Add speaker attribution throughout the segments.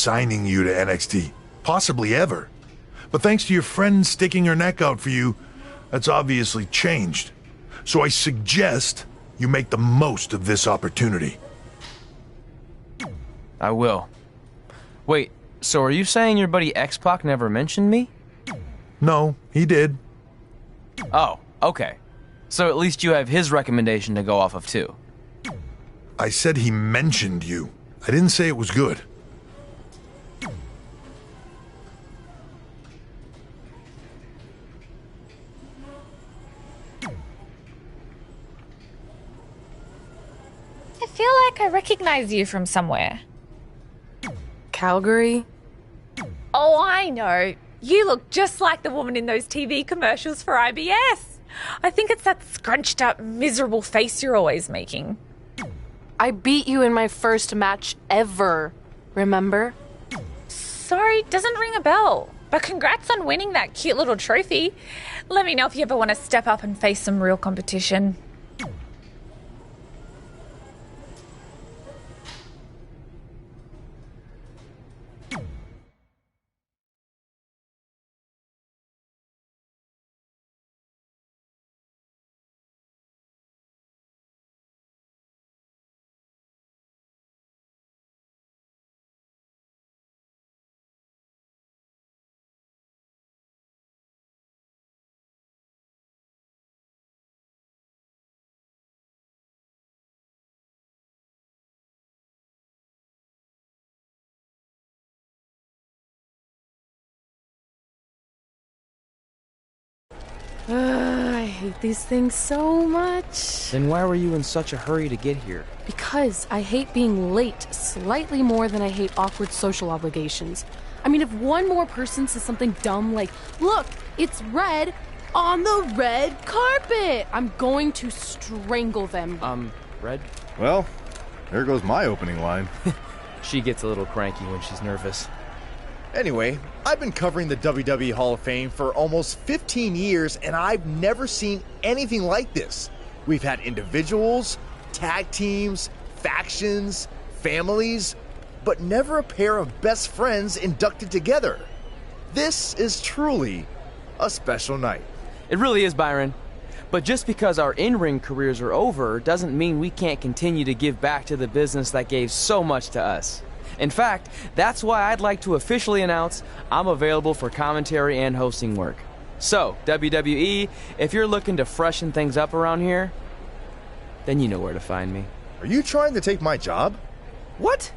Speaker 1: signing you to NXT. Possibly ever. But thanks to your friend sticking her neck out for you, that's obviously changed. So I suggest you make the most of this opportunity.
Speaker 2: I will. Wait, so are you saying your buddy X-Pac never mentioned me?
Speaker 1: No, he did.
Speaker 2: Oh, okay. So at least you have his recommendation to go off of too.
Speaker 1: I said he mentioned you. I didn't say it was good.
Speaker 3: I feel like I recognize you from somewhere.
Speaker 4: Calgary?
Speaker 3: Oh, I know. You look just like the woman in those TV commercials for IBS. I think it's that scrunched up, miserable face you're always making.
Speaker 4: I beat you in my first match ever, remember?
Speaker 3: Sorry, doesn't ring a bell. But congrats on winning that cute little trophy. Let me know if you ever want to step up and face some real competition.
Speaker 4: I hate these things so much.
Speaker 2: Then why were you in such a hurry to get here?
Speaker 4: Because I hate being late slightly more than I hate awkward social obligations. I mean, if one more person says something dumb like, look, it's red on the red carpet, I'm going to strangle them.
Speaker 2: Red?
Speaker 5: Well, there goes my opening line.
Speaker 2: She gets a little cranky when she's nervous.
Speaker 6: Anyway, I've been covering the WWE Hall of Fame for almost 15 years, and I've never seen anything like this. We've had individuals, tag teams, factions, families, but never a pair of best friends inducted together. This is truly a special night.
Speaker 2: It really is, Byron. But just because our in-ring careers are over doesn't mean we can't continue to give back to the business that gave so much to us. In fact, that's why I'd like to officially announce I'm available for commentary and hosting work. So, WWE, if you're looking to freshen things up around here, then you know where to find me.
Speaker 6: Are you trying to take my job?
Speaker 2: What?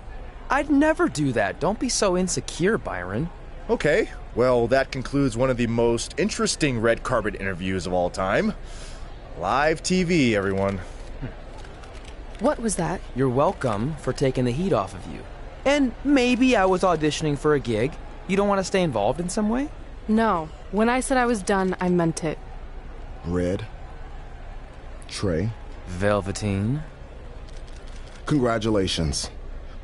Speaker 2: I'd never do that. Don't be so insecure, Byron.
Speaker 6: Okay, well, that concludes one of the most interesting red carpet interviews of all time. Live TV, everyone.
Speaker 4: What was that?
Speaker 2: You're welcome for taking the heat off of you. And maybe I was auditioning for a gig. You don't want to stay involved in some way?
Speaker 4: No. When I said I was done, I meant it.
Speaker 7: Red. Trey.
Speaker 2: Velveteen.
Speaker 7: Congratulations.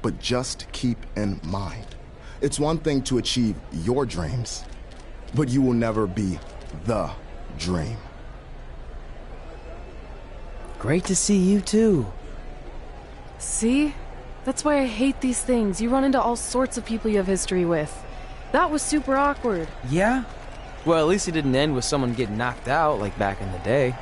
Speaker 7: But just keep in mind, it's one thing to achieve your dreams, but you will never be the dream.
Speaker 2: Great to see you too.
Speaker 4: See? That's why I hate these things. You run into all sorts of people you have history with. That was super awkward.
Speaker 2: Yeah? Well, at least it didn't end with someone getting knocked out like back in the day.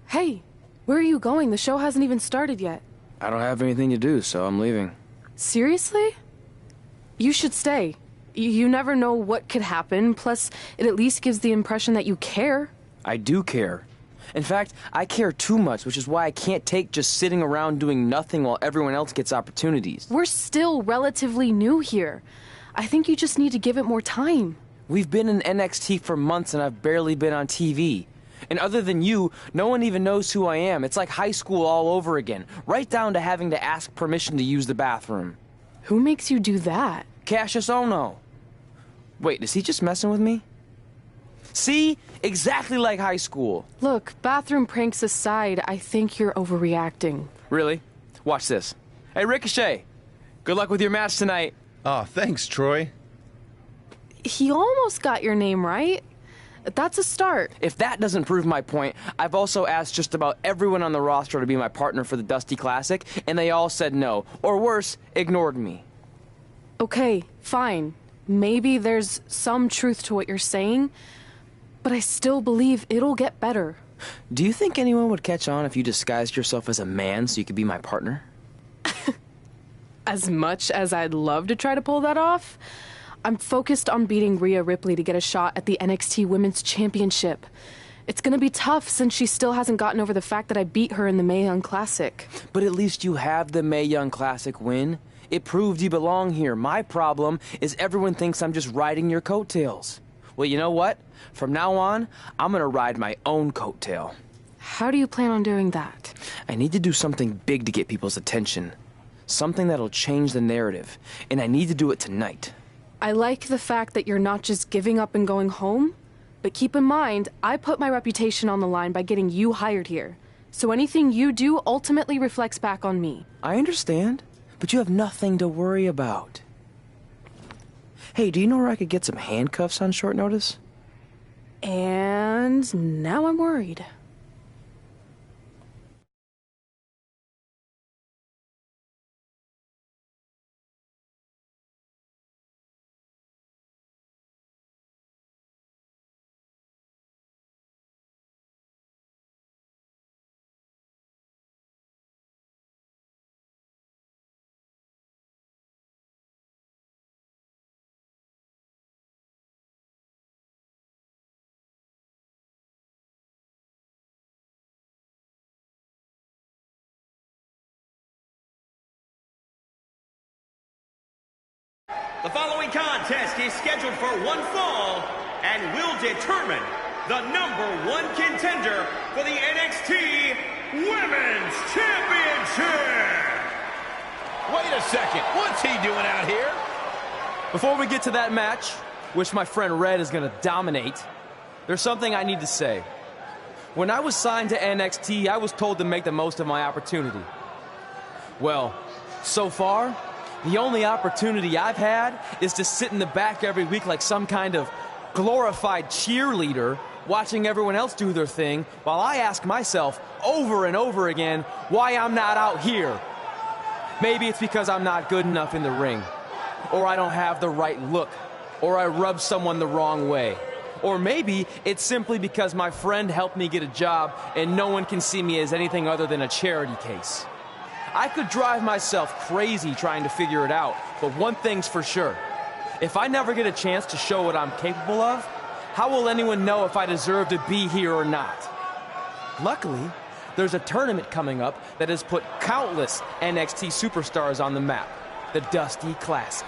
Speaker 4: Hey, where are you going? The show hasn't even started yet.
Speaker 2: I don't have anything to do, so I'm leaving.
Speaker 4: Seriously? You should stay. You never know what could happen, plus it at least gives the impression that you care.
Speaker 2: I do care. In fact, I care too much, which is why I can't take just sitting around doing nothing while everyone else gets opportunities.
Speaker 4: We're still relatively new here. I think you just need to give it more time.
Speaker 2: We've been in NXT for months and I've barely been on TV. And other than you, no one even knows who I am. It's like high school all over again, right down to having to ask permission to use the bathroom.
Speaker 4: Who makes you do that?
Speaker 2: Cassius Ohno. Wait, is he just messing with me? See? Exactly like high school.
Speaker 4: Look, bathroom pranks aside, I think you're overreacting.
Speaker 2: Really? Watch this. Hey, Ricochet. Good luck with your match tonight.
Speaker 5: Oh, thanks, Troy.
Speaker 4: He almost got your name right. That's a start.
Speaker 2: If that doesn't prove my point, I've also asked just about everyone on the roster to be my partner for the Dusty Classic, and they all said no. Or worse, ignored me.
Speaker 4: Okay, fine. Maybe there's some truth to what you're saying, but I still believe it'll get better.
Speaker 2: Do you think anyone would catch on if you disguised yourself as a man so you could be my partner?
Speaker 4: As much as I'd love to try to pull that off, I'm focused on beating Rhea Ripley to get a shot at the NXT Women's Championship. It's gonna be tough since she still hasn't gotten over the fact that I beat her in the Mae Young Classic.
Speaker 2: But at least you have the Mae Young Classic win. It proved you belong here. My problem is everyone thinks I'm just riding your coattails. Well, you know what? From now on, I'm gonna ride my own coattail.
Speaker 4: How do you plan on doing that?
Speaker 2: I need to do something big to get people's attention. Something that'll change the narrative. And I need to do it tonight.
Speaker 4: I like the fact that you're not just giving up and going home, but keep in mind, I put my reputation on the line by getting you hired here. So anything you do ultimately reflects back on me.
Speaker 2: I understand, but you have nothing to worry about. Hey, do you know where I could get some handcuffs on short notice?
Speaker 4: And now I'm worried.
Speaker 8: The following contest is scheduled for one fall and will determine the #1 contender for the NXT Women's Championship.
Speaker 9: Wait a second, what's he doing out here?
Speaker 2: Before we get to that match, which my friend Red is gonna dominate, there's something I need to say. When I was signed to NXT, I was told to make the most of my opportunity. Well, so far, the only opportunity I've had is to sit in the back every week like some kind of glorified cheerleader, watching everyone else do their thing, while I ask myself over and over again why I'm not out here. Maybe it's because I'm not good enough in the ring, or I don't have the right look, or I rub someone the wrong way. Or maybe it's simply because my friend helped me get a job and no one can see me as anything other than a charity case. I could drive myself crazy trying to figure it out, but one thing's for sure. If I never get a chance to show what I'm capable of, how will anyone know if I deserve to be here or not? Luckily, there's a tournament coming up that has put countless NXT superstars on the map, the Dusty Classic.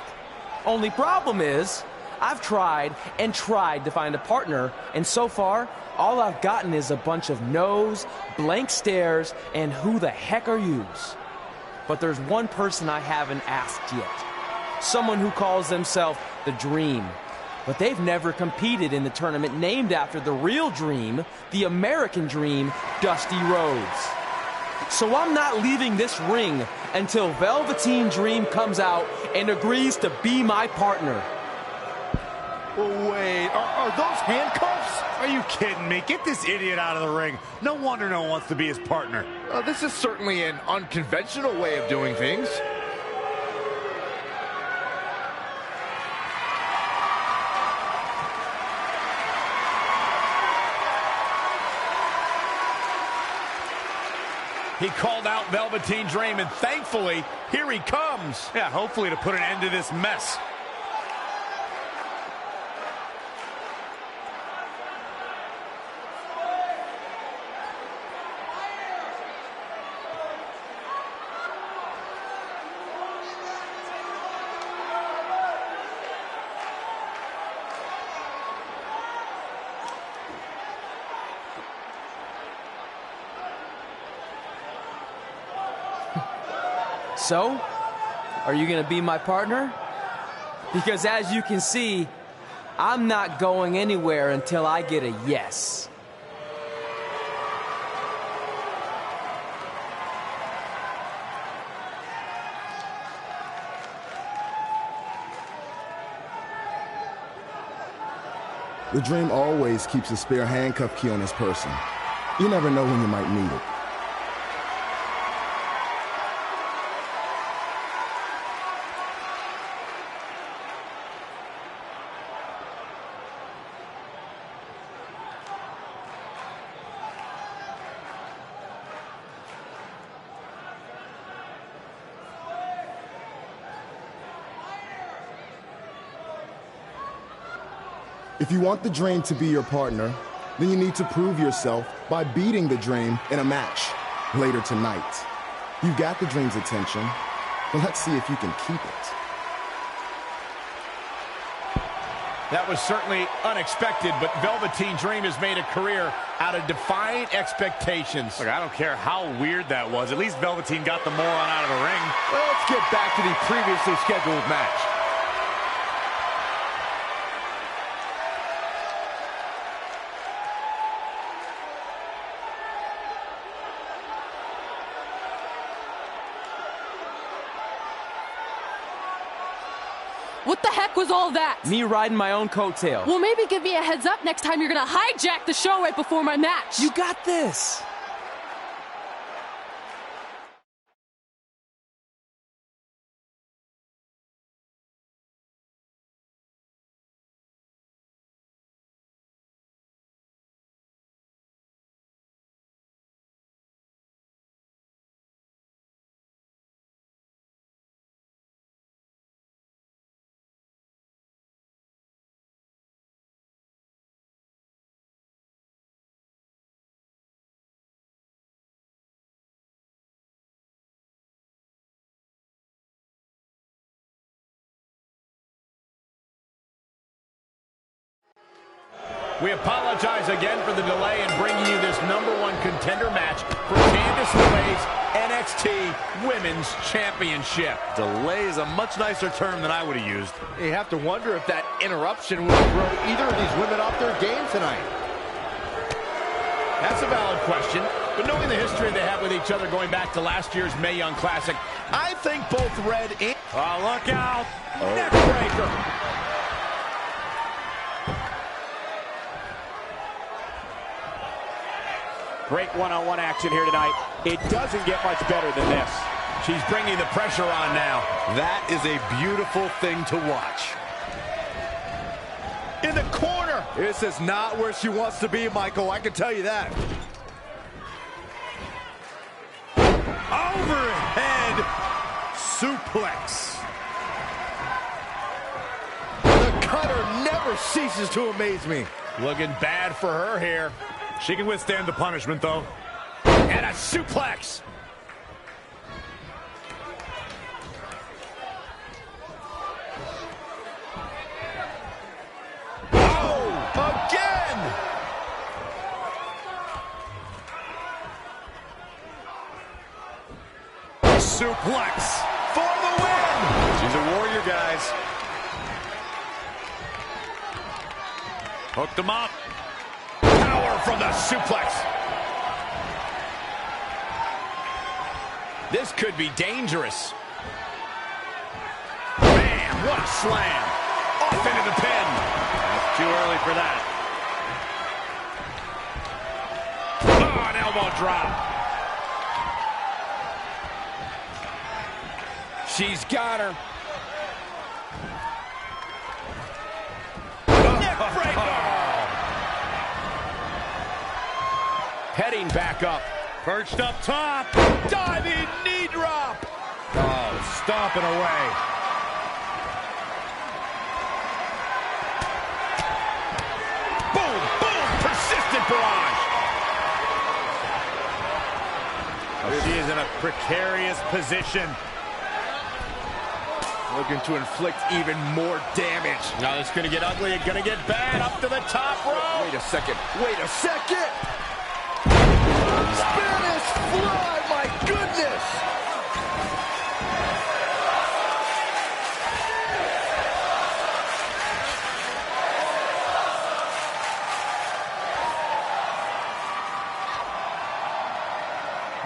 Speaker 2: Only problem is, I've tried and tried to find a partner, and so far, all I've gotten is a bunch of no's, blank stares, and who the heck are yous? But there's one person I haven't asked yet. Someone who calls themselves the Dream. But they've never competed in the tournament named after the real Dream, the American Dream, Dusty Rhodes. So I'm not leaving this ring until Velveteen Dream comes out and agrees to be my partner.
Speaker 9: Wait, are those handcuffs?
Speaker 10: Are you kidding me? Get this idiot out of the ring. No wonder no one wants to be his partner.
Speaker 9: This is certainly an unconventional way of doing things.
Speaker 10: He called out Velveteen Dream, and thankfully, here he comes. Yeah, hopefully to put an end to this mess.
Speaker 2: So, are you gonna be my partner? Because as you can see, I'm not going anywhere until I get a yes.
Speaker 7: The Dream always keeps a spare handcuff key on his person. You never know when you might need it. If you want the Dream to be your partner, then you need to prove yourself by beating the Dream in a match later tonight. You've got the Dream's attention, but let's see if you can keep it.
Speaker 10: That was certainly unexpected, but Velveteen Dream has made a career out of defying expectations.
Speaker 9: Look, I don't care how weird that was. At least Velveteen got the moron out of the ring.
Speaker 10: Well, let's get back to the previously scheduled match.
Speaker 4: What the heck was all that?
Speaker 2: Me riding my own coattail.
Speaker 4: Well, maybe give me a heads up next time you're gonna hijack the show right before my match.
Speaker 2: You got this.
Speaker 10: We apologize again for the delay in bringing you this #1 contender match for Candice LeRae's NXT Women's Championship.
Speaker 9: Delay is a much nicer term than I would have used.
Speaker 6: You have to wonder if that interruption will throw either of these women off their game tonight.
Speaker 10: That's a valid question, but knowing the history they have with each other going back to last year's Mae Young Classic, I think both Red and...
Speaker 9: Oh, look out!
Speaker 10: Neck breaker!
Speaker 11: Great one-on-one action here tonight. It doesn't get much better than this.
Speaker 10: She's bringing the pressure on now.
Speaker 9: That is a beautiful thing to watch.
Speaker 10: In the corner!
Speaker 5: This is not where she wants to be, Michael. I can tell you that.
Speaker 9: Overhead suplex.
Speaker 5: The cutter never ceases to amaze me.
Speaker 10: Looking bad for her here.
Speaker 9: She can withstand the punishment, though.
Speaker 10: And a suplex.
Speaker 5: Oh, again!
Speaker 9: Suplex for the win. She's a warrior, guys. Hooked him up.
Speaker 10: Power from the suplex. This could be dangerous. Man, what a slam. Off into the pin.
Speaker 9: That's too early for that.
Speaker 10: Oh, an elbow drop. She's got her. Neck breaker. Heading back up.
Speaker 9: Perched up top.
Speaker 10: Diving knee drop.
Speaker 9: Oh, stomping away.
Speaker 10: Boom, boom, persistent barrage.
Speaker 9: Oh, she is in a precarious position.
Speaker 5: Looking to inflict even more damage.
Speaker 10: Now it's going to get ugly. It's going to get bad. Up to the top rope.
Speaker 5: Wait a second. Wait a second. Spanish fly. My goodness.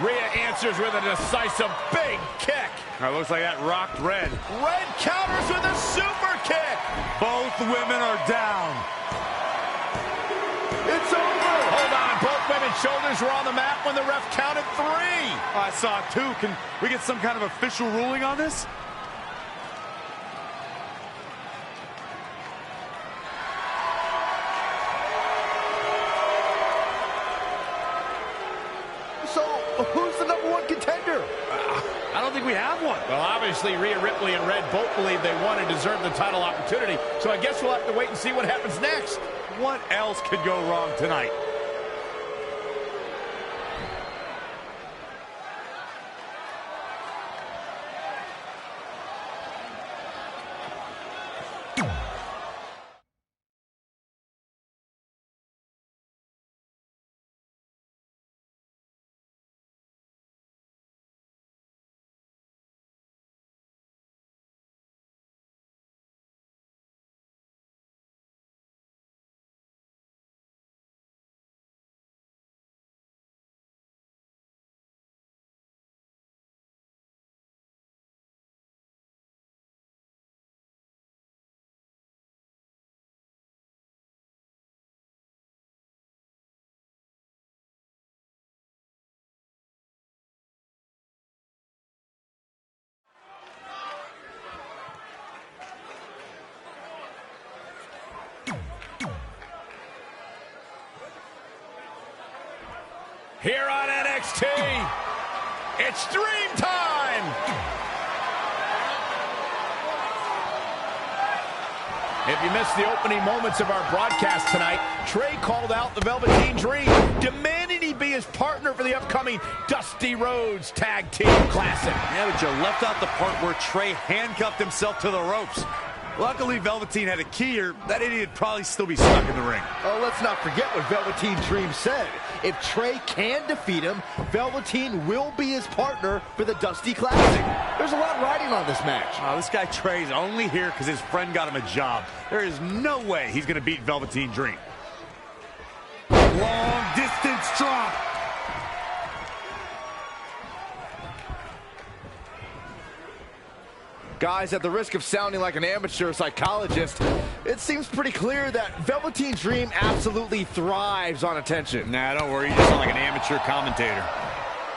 Speaker 10: Rhea answers with a decisive big kick.
Speaker 9: Looks like that rocked Red.
Speaker 10: Red counters with a super kick.
Speaker 9: Both women are down.
Speaker 10: It's over. Hold on. Both women's shoulders were on the mat when the ref counted 3.
Speaker 9: I saw it too. Can we get some kind of official ruling on this?
Speaker 6: So, who's the #1 contender?
Speaker 9: I don't think we have one.
Speaker 10: Well, obviously, Rhea Ripley and Red both believe they won and deserve the title opportunity, so I guess we'll have to wait and see what happens next.
Speaker 9: What else could go wrong tonight?
Speaker 10: Here on NXT, it's Dream Time! If you missed the opening moments of our broadcast tonight, Trey called out the Velveteen Dream, demanding he be his partner for the upcoming Dusty Rhodes Tag Team Classic.
Speaker 9: Yeah, but you left out the part where Trey handcuffed himself to the ropes. Luckily, Velveteen had a key, or that idiot would probably still be stuck in the ring.
Speaker 6: Oh, let's not forget what Velveteen Dream said. If Trey can defeat him, Velveteen will be his partner for the Dusty Classic. There's a lot riding on this match.
Speaker 9: Oh, this guy Trey's only here because his friend got him a job. There is no way he's going to beat Velveteen Dream. Long distance drop.
Speaker 6: Guys, at the risk of sounding like an amateur psychologist, it seems pretty clear that Velveteen Dream absolutely thrives on attention.
Speaker 9: Nah, don't worry. You just sound like an amateur commentator.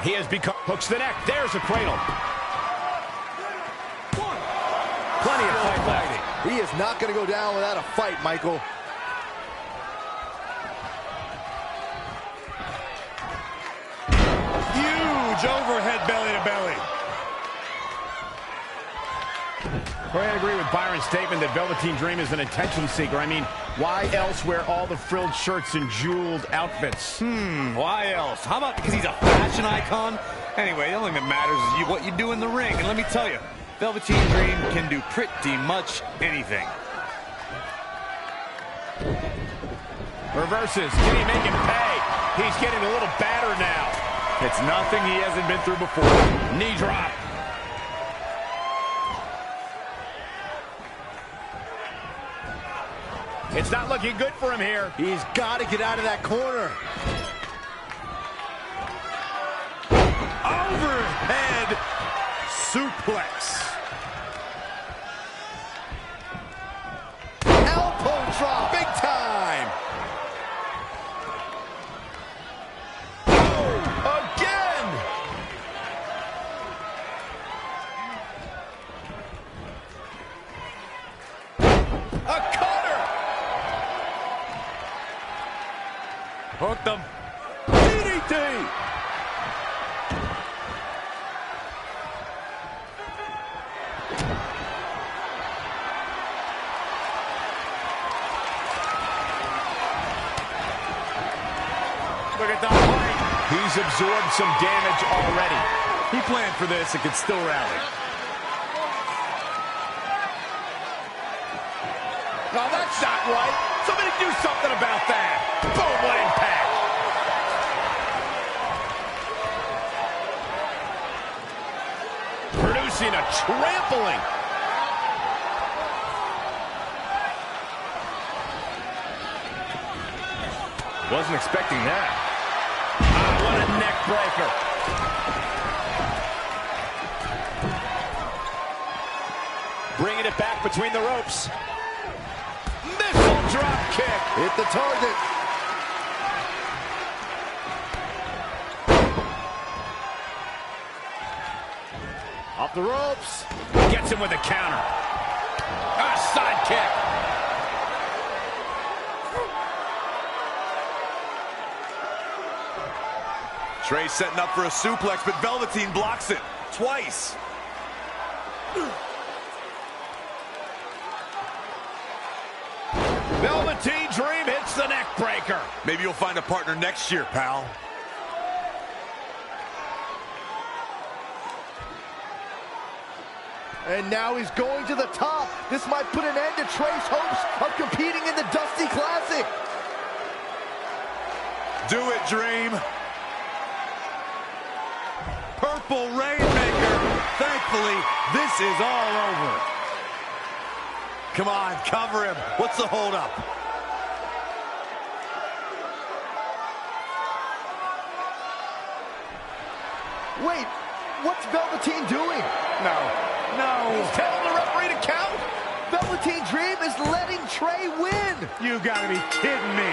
Speaker 10: He has become... Hooks the neck. There's a cradle. Plenty of fight left.
Speaker 6: He is not going to go down without a fight, Michael.
Speaker 9: Huge overhead belly to belly.
Speaker 10: Well, I agree with Byron's statement that Velveteen Dream is an attention seeker. I mean, why else wear all the frilled shirts and jeweled outfits?
Speaker 9: Why else? How about because he's a fashion icon? Anyway, the only thing that matters is what you do in the ring. And let me tell you, Velveteen Dream can do pretty much anything.
Speaker 10: Reverses. Can he make him pay? He's getting a little battered now.
Speaker 9: It's nothing he hasn't been through before.
Speaker 10: Knee drop. It's not looking good for him here.
Speaker 6: He's got to get out of that corner.
Speaker 9: Overhead suplex.
Speaker 6: Elbow drop. Big time.
Speaker 10: Oh, again. A cutter.
Speaker 9: Hooked him.
Speaker 10: DDT.
Speaker 9: Look at that fight.
Speaker 10: He's absorbed some damage already.
Speaker 9: He planned for this and could still rally.
Speaker 10: No, that's not right. Somebody do something about that. Boom, what impact. Producing a trampling.
Speaker 9: Wasn't expecting that.
Speaker 10: What a neck breaker.
Speaker 11: Bringing it back between the ropes. Missile drop kick.
Speaker 5: Hit the target.
Speaker 10: Off the ropes. Gets him with a counter. A side kick.
Speaker 12: Trey setting up for a suplex, but Velveteen blocks it twice.
Speaker 10: Velveteen Dream hits the neck breaker.
Speaker 12: Maybe you'll find a partner next year, pal.
Speaker 6: And now he's going to the top. This might put an end to Trey's hopes of competing in the Dusty Classic.
Speaker 12: Do it, Dream. Purple Rainmaker. Thankfully, this is all over. Come on, cover him. What's the holdup?
Speaker 6: Wait, what's Velveteen doing?
Speaker 10: No.
Speaker 6: He's telling the referee to count. Velveteen Dream is letting Trey win.
Speaker 10: You gotta be kidding me.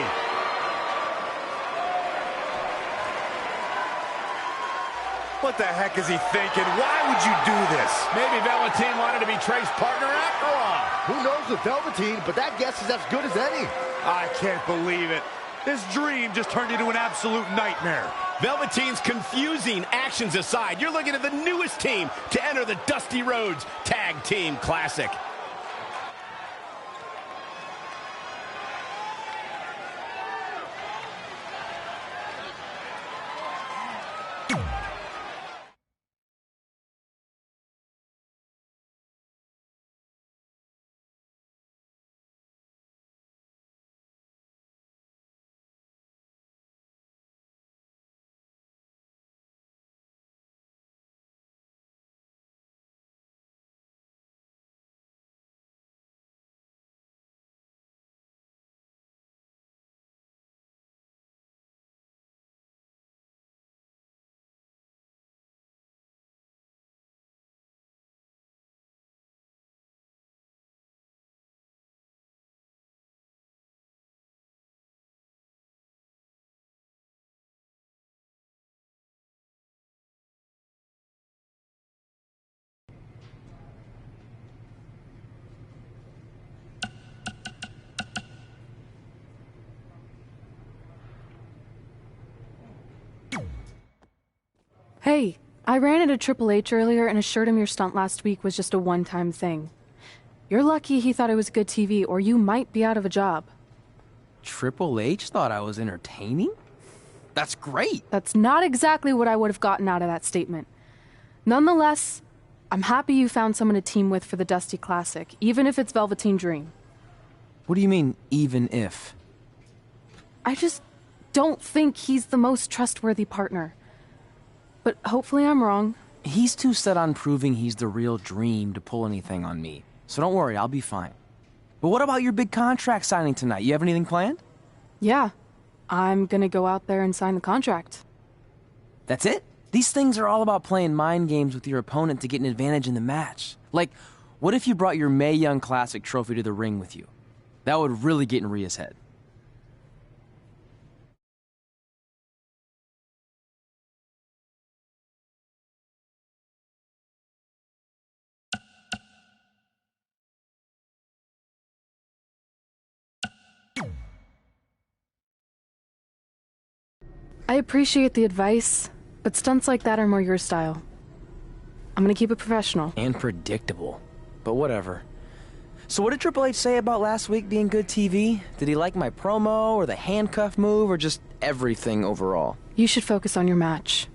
Speaker 12: What the heck is he thinking? Why would you do this?
Speaker 10: Maybe Velveteen wanted to be Trey's partner after all.
Speaker 6: Who knows with Velveteen, but that guess is as good as any.
Speaker 12: I can't believe it. This dream just turned into an absolute nightmare.
Speaker 10: Velveteen's confusing actions aside, you're looking at the newest team to enter the Dusty Rhodes Tag Team Classic.
Speaker 4: Hey, I ran into Triple H earlier and assured him your stunt last week was just a one-time thing. You're lucky he thought it was good TV, or you might be out of a job.
Speaker 2: Triple H thought I was entertaining? That's great.
Speaker 4: That's not exactly what I would have gotten out of that statement. Nonetheless, I'm happy you found someone to team with for the Dusty Classic, even if it's Velveteen Dream.
Speaker 2: What do you mean, even if?
Speaker 4: I just don't think he's the most trustworthy partner. But hopefully I'm wrong.
Speaker 2: He's too set on proving he's the real Dream to pull anything on me. So don't worry, I'll be fine. But what about your big contract signing tonight? You have anything planned?
Speaker 4: Yeah, I'm gonna go out there and sign the contract.
Speaker 2: That's it? These things are all about playing mind games with your opponent to get an advantage in the match. Like, what if you brought your Mae Young Classic trophy to the ring with you? That would really get in Rhea's head.
Speaker 4: I appreciate the advice, but stunts like that are more your style. I'm gonna keep it professional.
Speaker 2: And predictable. But whatever. So what did Triple H say about last week being good TV? Did he like my promo, or the handcuff move, or just everything overall?
Speaker 4: You should focus on your match.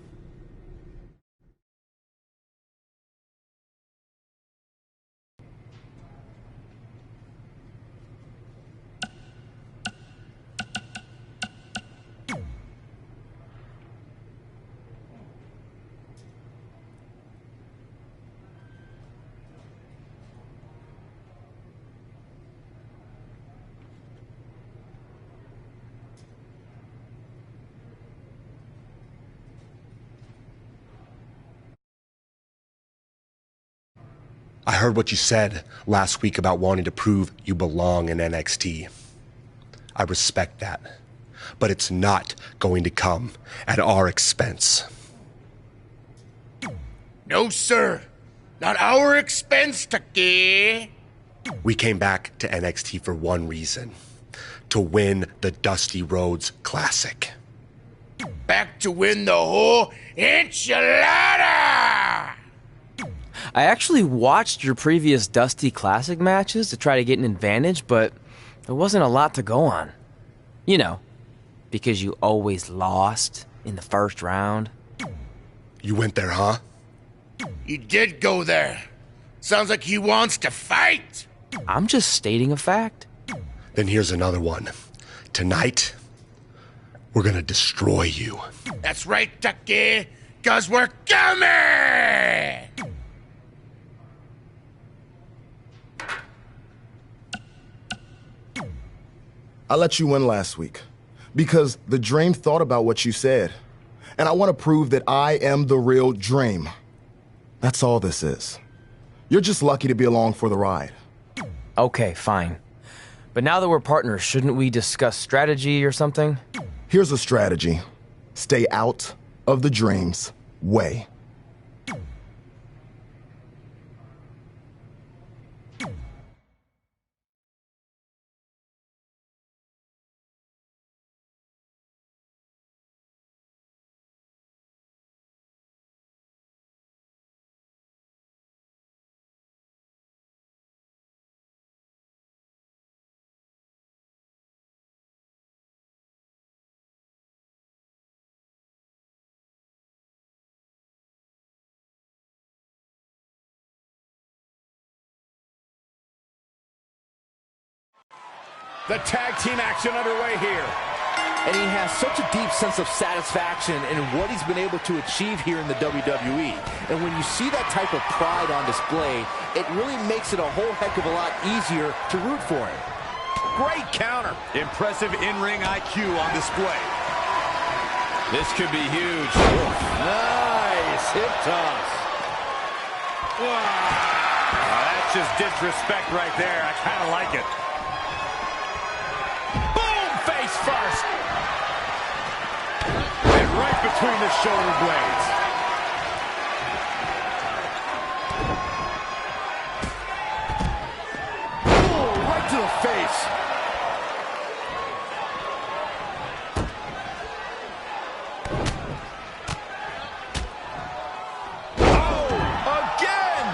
Speaker 13: I heard what you said last week about wanting to prove you belong in NXT. I respect that. But it's not going to come at our expense.
Speaker 14: No, sir. Not our expense, Taki.
Speaker 13: We came back to NXT for one reason. To win the Dusty Rhodes Classic.
Speaker 14: Back to win the whole enchilada!
Speaker 2: I actually watched your previous Dusty Classic matches to try to get an advantage, but there wasn't a lot to go on. You know, because you always lost in the first round.
Speaker 13: You went there, huh?
Speaker 14: He did go there. Sounds like he wants to fight.
Speaker 2: I'm just stating a fact.
Speaker 13: Then here's another one. Tonight, we're gonna destroy you.
Speaker 14: That's right, Taki, 'cause we're coming!
Speaker 7: I let you win last week because the Dream thought about what you said. And I want to prove that I am the real Dream. That's all this is. You're just lucky to be along for the ride.
Speaker 2: Okay, fine. But now that we're partners, shouldn't we discuss strategy or something?
Speaker 7: Here's a strategy. Stay out of the Dream's way.
Speaker 10: The tag team action underway here.
Speaker 5: And he has such a deep sense of satisfaction in what he's been able to achieve here in the WWE. And when you see that type of pride on display, it really makes it a whole heck of a lot easier to root for him.
Speaker 10: Great counter.
Speaker 12: Impressive in-ring IQ on display.
Speaker 10: This could be huge. Nice hip toss.
Speaker 12: Wow, that's just disrespect right there. I kind of like it.
Speaker 10: Face first. And right between the shoulder blades. Oh, right to the face. Oh, again.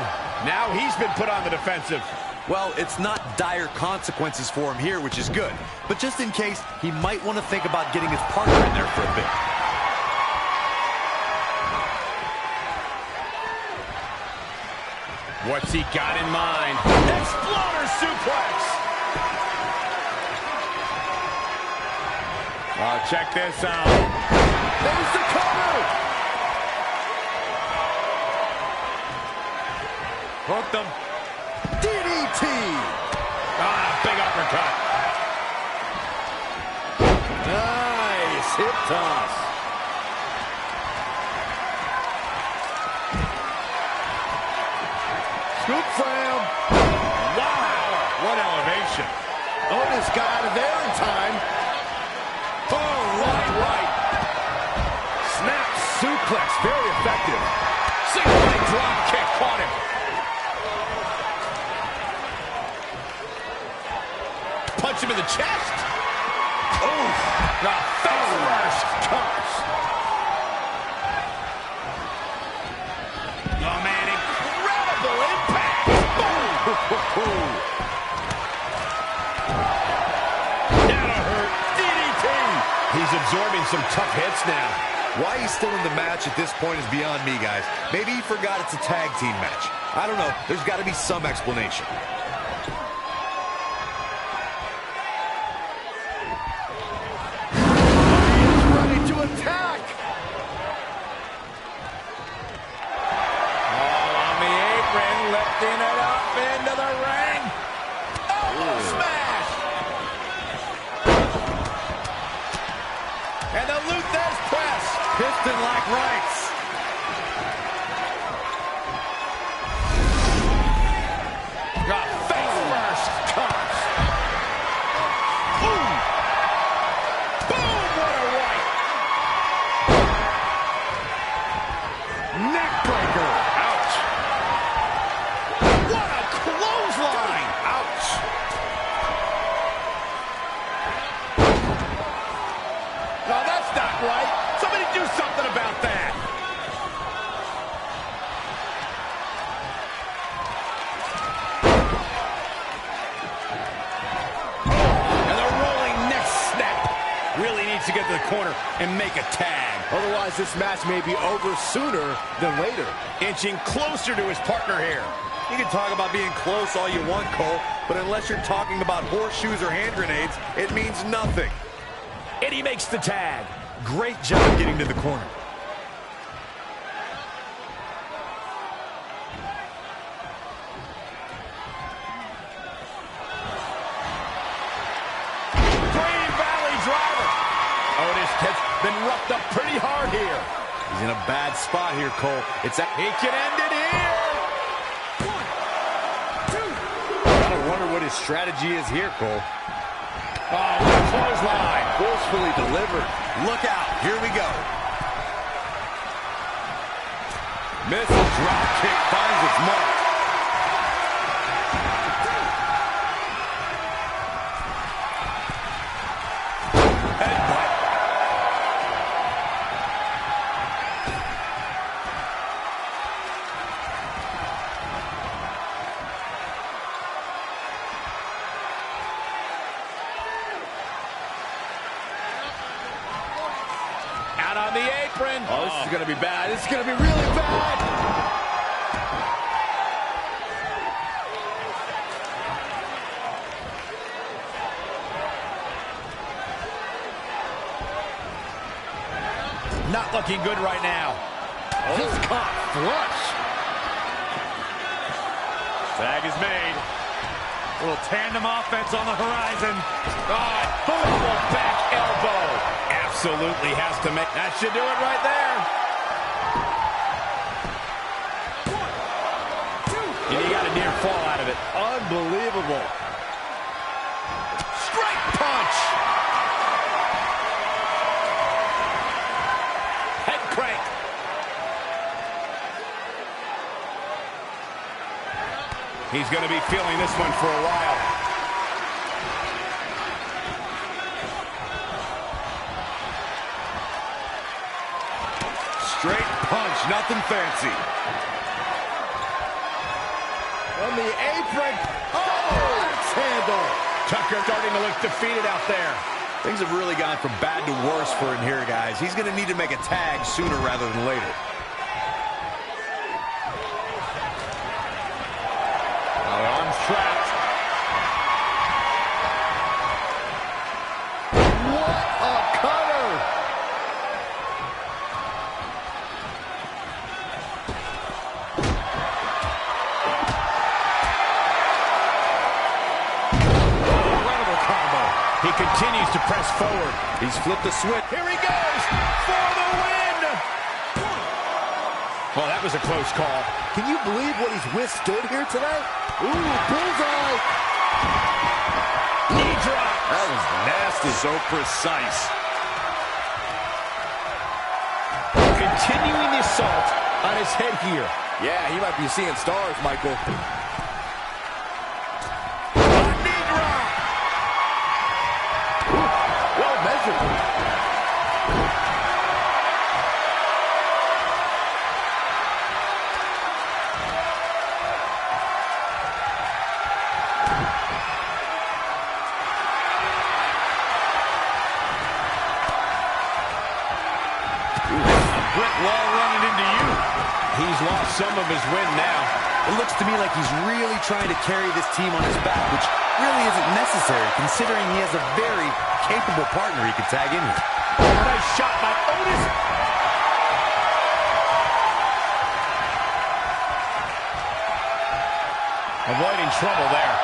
Speaker 10: Now he's been put on the defensive.
Speaker 12: Well, it's not dire consequences for him here, which is good. But just in case, he might want to think about getting his partner in there for a bit.
Speaker 10: What's he got in mind? Exploder suplex! Oh, check this out. There's the cover!
Speaker 12: Hooked him.
Speaker 10: DDT! Ah, big uppercut. Nice hip toss. Scoop slam. Wow, what elevation. Otis got out of there in time. Oh, right. Snap suplex, very effective. Single leg drop kick caught him. Punch him in the chest. Oh, the face first touch. Oh, man, incredible impact. Boom. That'll hurt. DDT. He's absorbing some tough hits now.
Speaker 12: Why he's still in the match at this point is beyond me, guys. Maybe he forgot it's a tag team match. I don't know. There's got to be some explanation.
Speaker 10: Attack! All on the apron, lifting it up into the ring. Elbow smash! And the Luthez press.
Speaker 12: Piston-like rights. to get to the corner and make a tag.
Speaker 6: Otherwise, this match may be over sooner than later.
Speaker 12: Inching closer to his partner here. You can talk about being close all you want, Cole, but unless you're talking about horseshoes or hand grenades, it means nothing.
Speaker 10: And he makes the tag. Great job getting to the corner.
Speaker 12: Has been roughed up pretty hard here. He's in a bad spot here, Cole. He can end it here. 1, 2. Gotta wonder what his strategy is here, Cole. Oh, what a clothesline. Forcefully delivered. Look out. Here we go. Missile drop kick finds its mark.
Speaker 10: On the apron.
Speaker 12: Oh, this is going to be bad. This is going to be really bad.
Speaker 10: Not looking good right now.
Speaker 12: Just caught flush.
Speaker 9: Tag is made. A little tandem offense on the horizon. Oh,
Speaker 10: Full back elbow. Absolutely has to make. That should do it right there.
Speaker 12: 1, 2. And he got a near fall out of it. Unbelievable.
Speaker 10: Straight punch. Head crank.
Speaker 12: He's going to be feeling this one for a while. Straight punch, nothing fancy.
Speaker 6: On the apron. Oh, axe handle.
Speaker 12: Tucker starting to look defeated out there. Things have really gone from bad to worse for him here, guys. He's going to need to make a tag sooner rather than later. Now the arm's trapped.
Speaker 6: What a cutter.
Speaker 12: Incredible combo.
Speaker 10: He continues to press forward.
Speaker 12: He's flipped the switch.
Speaker 10: Here he goes for the win. Well, that was a close call.
Speaker 6: Can you believe what he's withstood here tonight? Ooh, bullseye.
Speaker 10: Knee drop.
Speaker 12: That was nasty. So precise.
Speaker 10: Continuing the assault on his head here.
Speaker 6: Yeah, he might be seeing stars, Michael.
Speaker 10: Knee drop.
Speaker 6: Well measured.
Speaker 10: Brick wall running into you. He's lost some of his wind now.
Speaker 2: It looks to me like he's really trying to carry this team on his back, which really isn't necessary, considering he has a very capable partner he could tag in with.
Speaker 10: Nice shot by Otis. Avoiding trouble there.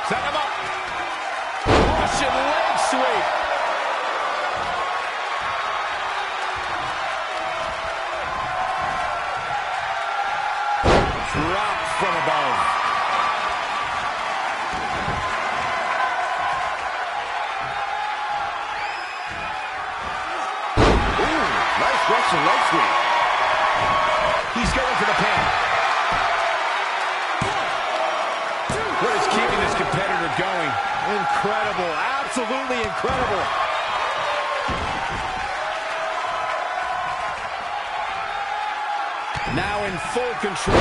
Speaker 10: Set him up. Russian leg sweep. Drop from above.
Speaker 6: Ooh, nice Russian leg sweep.
Speaker 10: He's going for the pin. What is
Speaker 9: are going.
Speaker 11: Incredible. Absolutely incredible.
Speaker 9: Now in full control.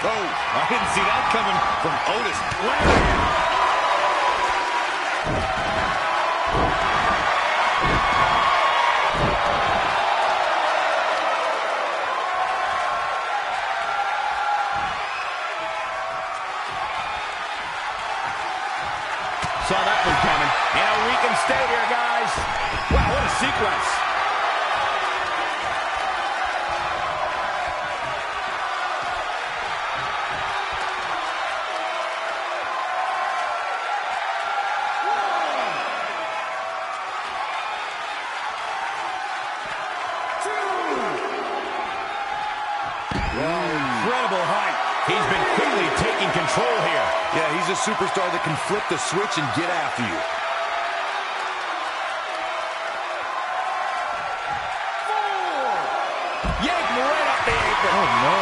Speaker 9: Oh, I didn't see that coming from Otis.
Speaker 11: Saw that one coming. And we can stay here, guys. Wow, what a sequence.
Speaker 9: Incredible height. He's been quickly taking control here. Yeah, he's a superstar that can flip the switch and get after you.
Speaker 11: Yank right up the apron.
Speaker 9: Oh, no.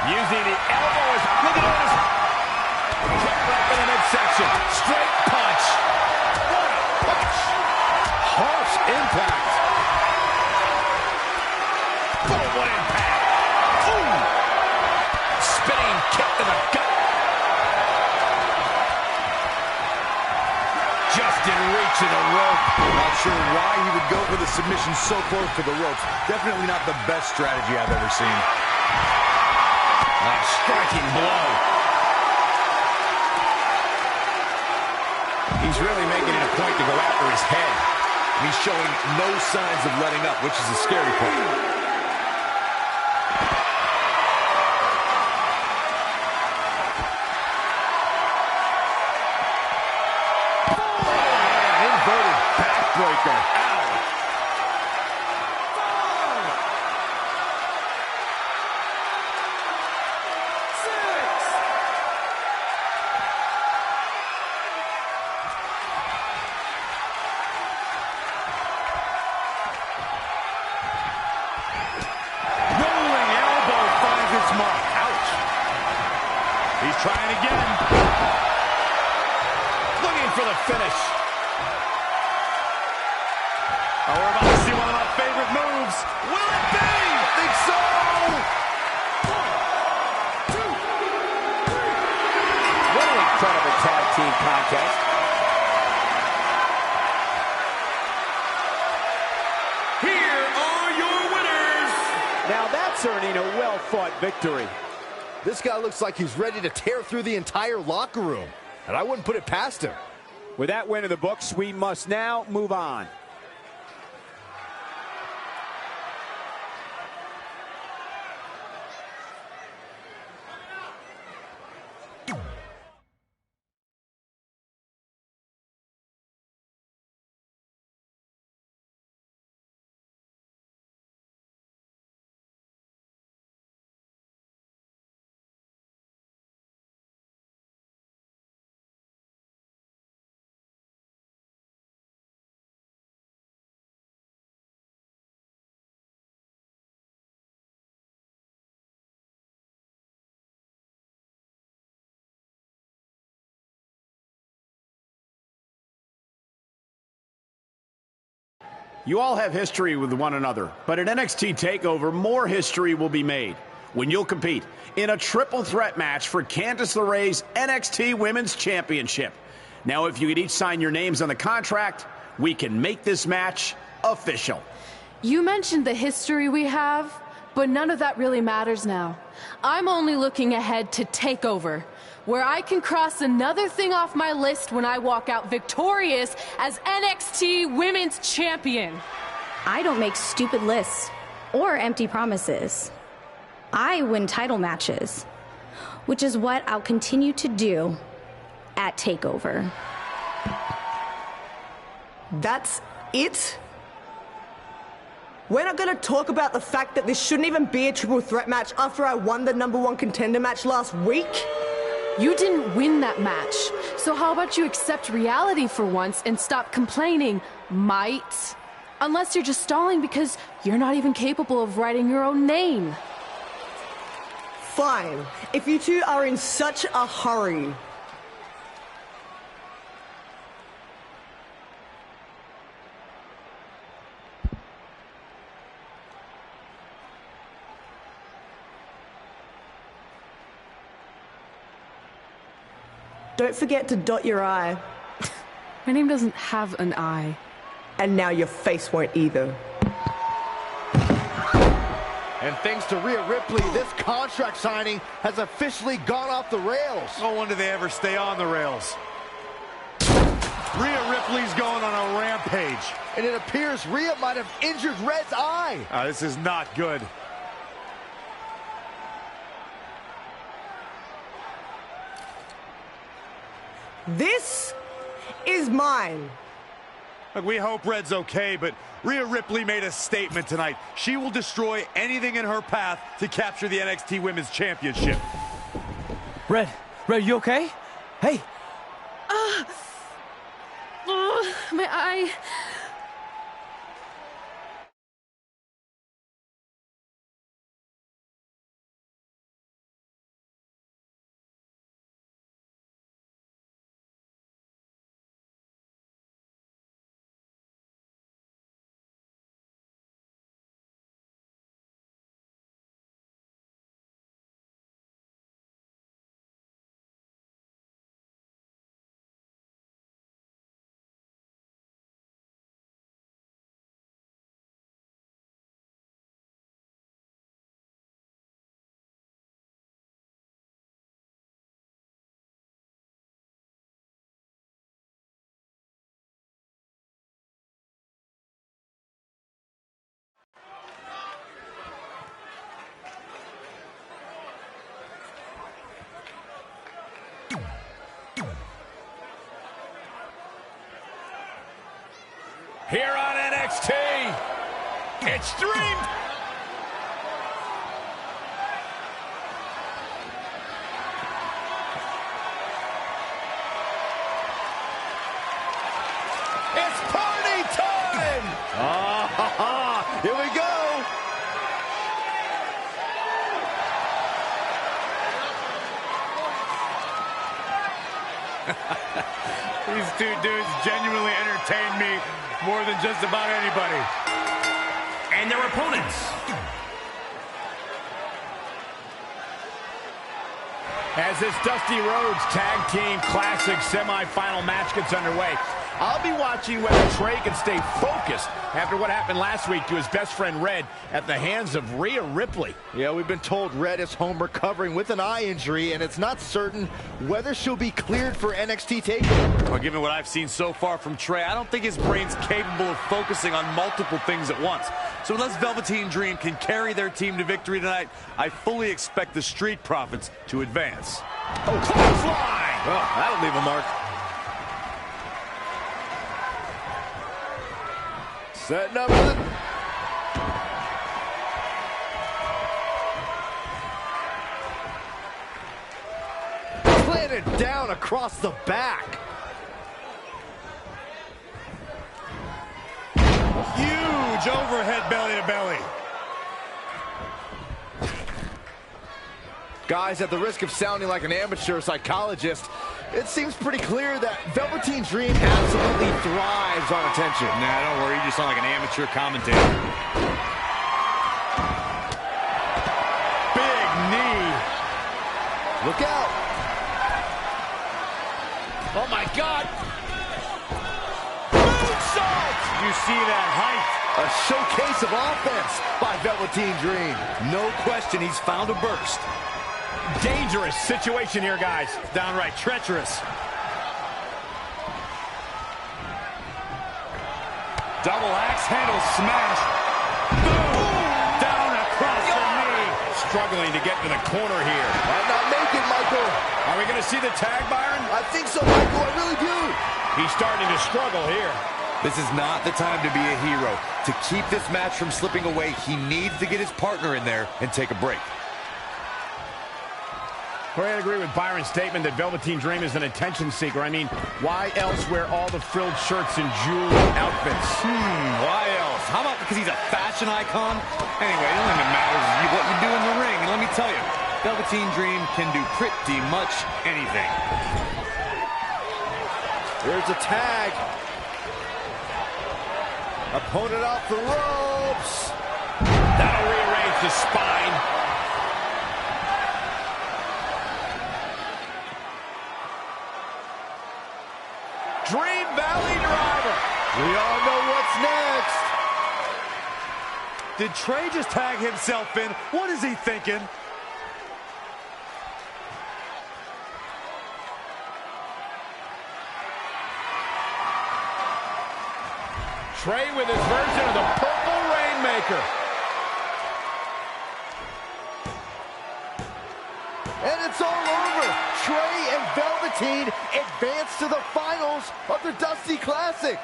Speaker 11: Using the elbow as, look at this. Kick right in the midsection. Straight punch. What a punch.
Speaker 9: Harsh impact.
Speaker 11: Oh, what impact. Ooh. Spinning kick to the gut.
Speaker 9: Just in reach of the rope. Not sure why he would go for the submission so close to the ropes. Definitely not the best strategy I've ever seen.
Speaker 11: A striking blow.
Speaker 9: He's really making it a point to go after his head. He's showing no signs of letting up, which is a scary point.
Speaker 11: Inverted backbreaker. Ow.
Speaker 9: He's trying again. Looking for the finish. Oh, we're about to see one of my favorite moves. Will it be? I think so.
Speaker 11: 1, 2, 3. What an incredible tag team contest.
Speaker 8: Here are your winners.
Speaker 11: Now that's earning a well-fought victory.
Speaker 6: This guy looks like he's ready to tear through the entire locker room, and I wouldn't put it past him.
Speaker 11: With that win in the books, we must now move on.
Speaker 15: You all have history with one another, but at NXT TakeOver, more history will be made when you'll compete in a triple threat match for Candice LeRae's NXT Women's Championship. Now, if you could each sign your names on the contract, we can make this match official.
Speaker 4: You mentioned the history we have, but none of that really matters now. I'm only looking ahead to TakeOver, where I can cross another thing off my list when I walk out victorious as NXT Women's Champion.
Speaker 16: I don't make stupid lists or empty promises. I win title matches. which is what I'll continue to do at TakeOver.
Speaker 17: That's it? We're not going to talk about the fact that this shouldn't even be a triple threat match after I won the #1 contender match last week?
Speaker 4: You didn't win that match. So how about you accept reality for once and stop complaining, might? Unless you're just stalling because you're not even capable of writing your own name.
Speaker 17: Fine. If you two are in such a hurry. Don't forget to dot your I.
Speaker 4: My name doesn't have an I.
Speaker 17: And now your face won't either.
Speaker 6: And thanks to Rhea Ripley, this contract signing has officially gone off the rails.
Speaker 12: No wonder they ever stay on the rails. Rhea Ripley's going on a rampage.
Speaker 6: And it appears Rhea might have injured Red's eye.
Speaker 12: This is not good.
Speaker 17: This is mine.
Speaker 12: Look, we hope Red's okay, but Rhea Ripley made a statement tonight. She will destroy anything in her path to capture the NXT Women's Championship.
Speaker 2: Red, you okay? Hey.
Speaker 4: My eye.
Speaker 10: Here on NXT, it's Dream. It's party time! Here we go.
Speaker 9: These two dudes genuinely entertain me more than just about anybody.
Speaker 8: And their opponents.
Speaker 15: As this Dusty Rhodes Tag Team Classic semi-final match gets underway, I'll be watching whether Trey can stay focused after what happened last week to his best friend Red at the hands of Rhea Ripley.
Speaker 6: Yeah, we've been told Red is home recovering with an eye injury, and it's not certain whether she'll be cleared for NXT TakeOver.
Speaker 12: Well, given what I've seen so far from Trey, I don't think his brain's capable of focusing on multiple things at once. So unless Velveteen Dream can carry their team to victory tonight, I fully expect the Street Profits to advance.
Speaker 10: Oh, clothesline!
Speaker 12: Well, that'll leave a mark.
Speaker 6: Setting up with it. Planted down across the back.
Speaker 12: Huge overhead belly to belly.
Speaker 6: Guys, at the risk of sounding like an amateur psychologist, it seems pretty clear that Velveteen Dream absolutely thrives on attention.
Speaker 9: Nah, don't worry, you just sound like an amateur commentator.
Speaker 12: Big knee.
Speaker 6: Look out.
Speaker 10: Oh, my God.
Speaker 12: Moonsault! You see that height?
Speaker 6: A showcase of offense by Velveteen Dream.
Speaker 12: No question, he's found a burst.
Speaker 15: Dangerous situation here, guys.
Speaker 12: Downright treacherous.
Speaker 9: Double axe handle smash. Boom! Down across the knee.
Speaker 15: Struggling to get to the corner here.
Speaker 6: And not
Speaker 10: make it, Michael.
Speaker 15: Are we going to see the tag, Byron?
Speaker 10: I think so, Michael. I really do.
Speaker 15: He's starting to struggle here.
Speaker 5: This is not the time to be a hero. To keep this match from slipping away, he needs to get his partner in there and take a break.
Speaker 15: Corey, I agree with Byron's statement that Velveteen Dream is an attention seeker. I mean, why else wear all the frilled shirts and jeweled outfits?
Speaker 9: Why else? How about because he's a fashion icon? Anyway, the only thing that matters is what you do in the ring. And let me tell you, Velveteen Dream can do pretty much anything.
Speaker 10: There's a tag. Opponent off the ropes.
Speaker 15: That'll rearrange the spine.
Speaker 10: Dream Valley Driver. We all know what's next.
Speaker 12: Did Trey just tag himself in? What is he thinking?
Speaker 15: Trey with his version of the Purple Rainmaker.
Speaker 10: And it's all over. Trey and Velveteen advance to the finals of the Dusty Classic.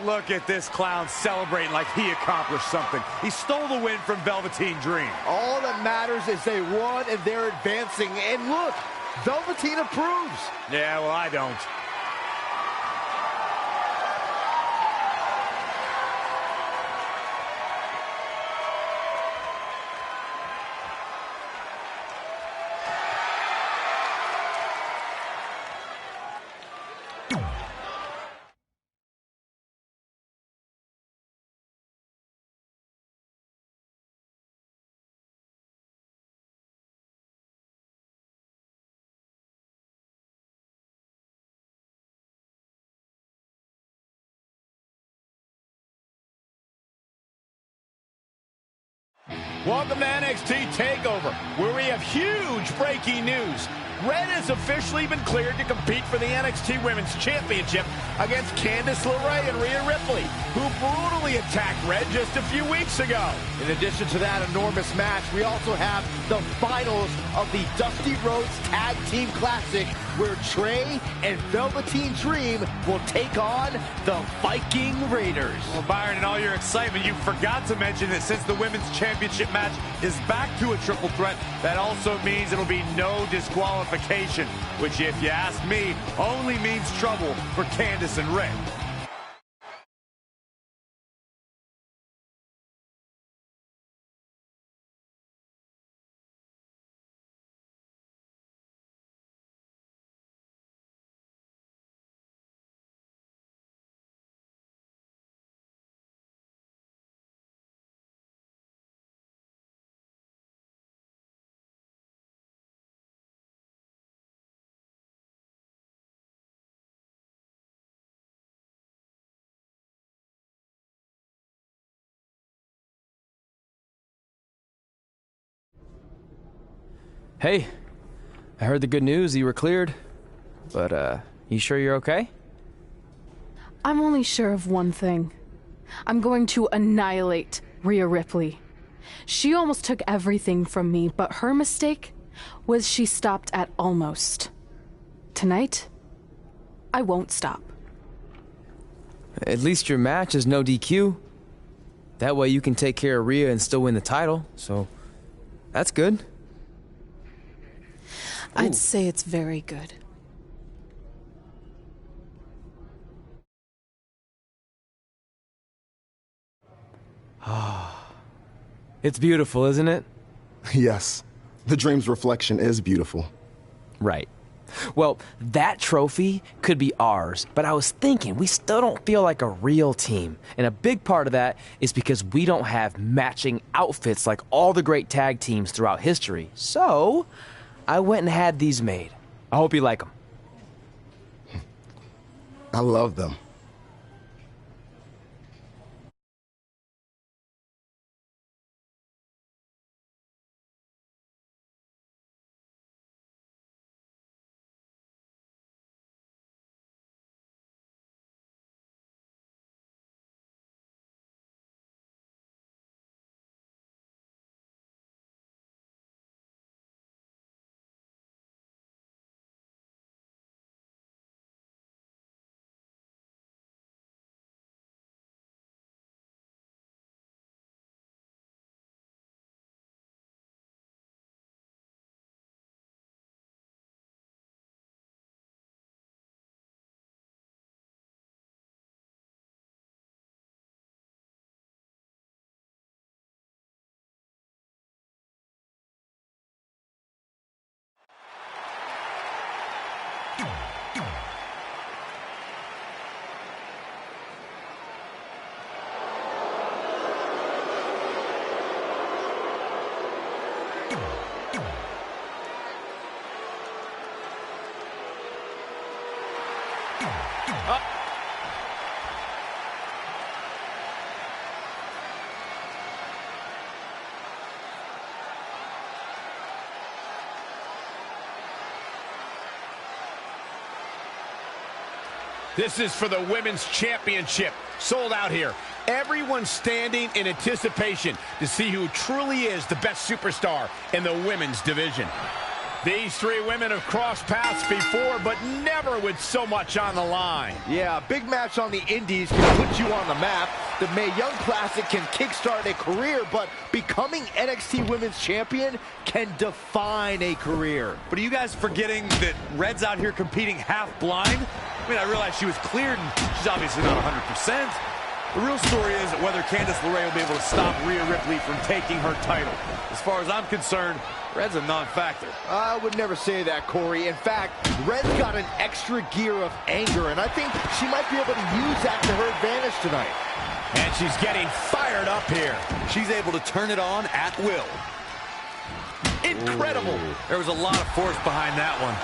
Speaker 12: Look at this clown celebrating like he accomplished something. He stole the win from Velveteen Dream.
Speaker 10: All that matters is they won and they're advancing. And look, Velveteen approves.
Speaker 12: Yeah, well, I don't.
Speaker 15: Welcome to NXT TakeOver, where we have huge breaking news. Red has officially been cleared to compete for the NXT Women's Championship against Candice LeRae and Rhea Ripley, who brutally attacked Red just a few weeks ago.
Speaker 6: In addition to that enormous match, we also have the finals of the Dusty Rhodes Tag Team Classic, where Trey and Velveteen Dream will take on the Viking Raiders.
Speaker 12: Well, Byron, in all your excitement, you forgot to mention that since the Women's Championship match is back to a triple threat, that also means it'll be no disqualification, which, if you ask me, only means trouble for Candice and Ray.
Speaker 2: Hey, I heard the good news, you were cleared. But, you sure you're okay?
Speaker 4: I'm only sure of one thing. I'm going to annihilate Rhea Ripley. She almost took everything from me, but her mistake was she stopped at almost. Tonight, I won't stop.
Speaker 2: At least your match is no DQ. That way you can take care of Rhea and still win the title, so that's good.
Speaker 4: I'd say it's very good.
Speaker 2: It's beautiful, isn't it?
Speaker 7: Yes, the Dream's reflection is beautiful.
Speaker 2: Right. Well, that trophy could be ours, but I was thinking we still don't feel like a real team. And a big part of that is because we don't have matching outfits like all the great tag teams throughout history. So I went and had these made. I hope you like them.
Speaker 7: I love them.
Speaker 15: This is for the Women's Championship. Sold out here. Everyone's standing in anticipation to see who truly is the best superstar in the women's division. These three women have crossed paths before, but never with so much on the line.
Speaker 5: Yeah, a big match on the Indies can put you on the map. The Mae Young Classic can kickstart a career, but becoming NXT Women's Champion can define a career.
Speaker 12: But are you guys forgetting that Red's out here competing half blind? I mean, I realize she was cleared, and she's obviously not 100%. The real story is whether Candice LeRae will be able to stop Rhea Ripley from taking her title. As far as I'm concerned, Red's a non-factor.
Speaker 5: I would never say that, Corey. In fact, Red's got an extra gear of anger, and I think she might be able to use that to her advantage tonight.
Speaker 15: And she's getting fired up here.
Speaker 12: She's able to turn it on at will. Incredible. Ooh. There was a lot of force behind that one.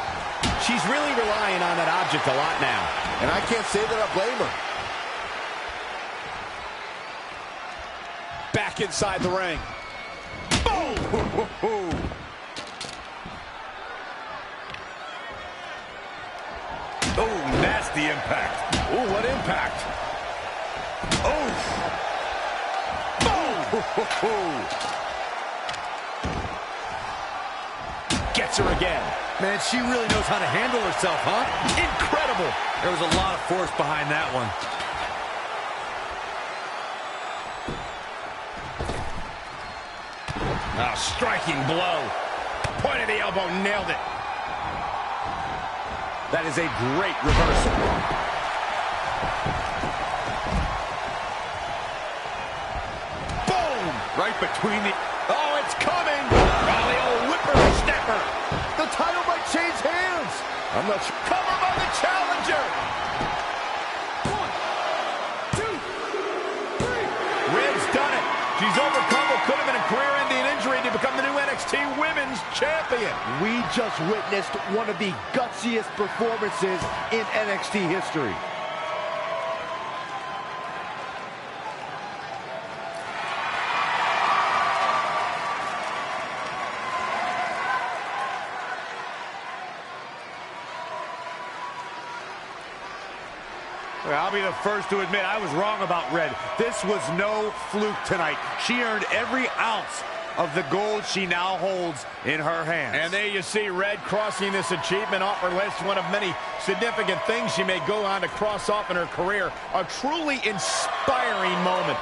Speaker 15: She's really relying on that object a lot now.
Speaker 5: And I can't say that I blame her.
Speaker 15: Back inside the ring. Boom!
Speaker 12: Oh, nasty impact.
Speaker 15: Oh, what impact.
Speaker 12: Oh! Boom!
Speaker 15: Gets her again.
Speaker 12: Man, she really knows how to handle herself, huh? Incredible! There was a lot of force behind that one.
Speaker 15: A striking blow. Point of the elbow, nailed it.
Speaker 12: That is a great reversal.
Speaker 15: Boom!
Speaker 12: Right between the...
Speaker 15: Oh, it's coming! Oh, the old whipper-snapper.
Speaker 5: The title might change hands.
Speaker 15: I'm not sure. Cover by the challenger. 1, 2, 3. Red's done it. She's overcome what could have been a career-ending injury to become the new NXT Women's Champion.
Speaker 5: We just witnessed one of the gutsiest performances in NXT history.
Speaker 12: I'll be the first to admit I was wrong about Red. This was no fluke tonight. She earned every ounce of the gold she now holds in her hands.
Speaker 15: And there you see Red crossing this achievement off her list. One of many significant things she may go on to cross off in her career. A truly inspiring moment.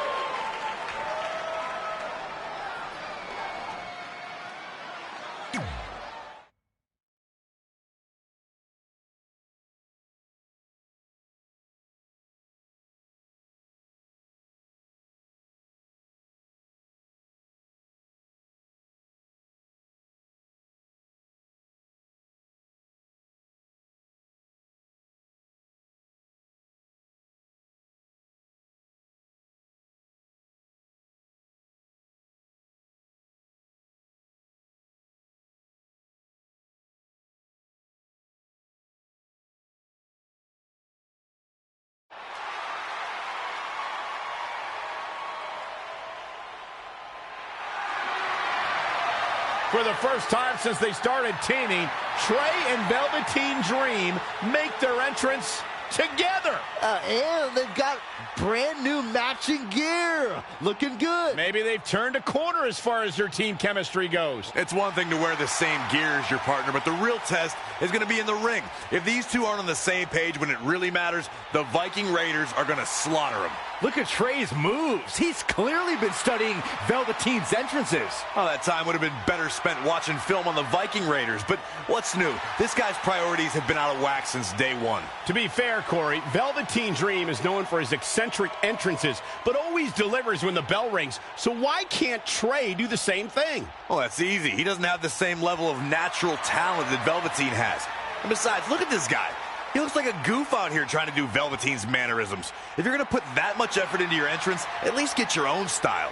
Speaker 15: For the first time since they started teaming, Trey and Velveteen Dream make their entrance together.
Speaker 5: And they've got brand new matching gear. Looking good.
Speaker 15: Maybe they've turned a corner as far as their team chemistry goes.
Speaker 12: It's one thing to wear the same gear as your partner, but the real test is going to be in the ring. If these two aren't on the same page when it really matters, the Viking Raiders are going to slaughter them.
Speaker 5: Look at Trey's moves. He's clearly been studying Velveteen's entrances.
Speaker 12: Oh, that time would have been better spent watching film on the Viking Raiders. But what's new? This guy's priorities have been out of whack since day one.
Speaker 15: To be fair, Corey, Velveteen Dream is known for his eccentric entrances, but always delivers when the bell rings. So why can't Trey do the same thing?
Speaker 12: Well, that's easy. He doesn't have the same level of natural talent that Velveteen has. And besides, look at this guy. He looks like a goof out here trying to do Velveteen's mannerisms. If you're going to put that much effort into your entrance, at least get your own style.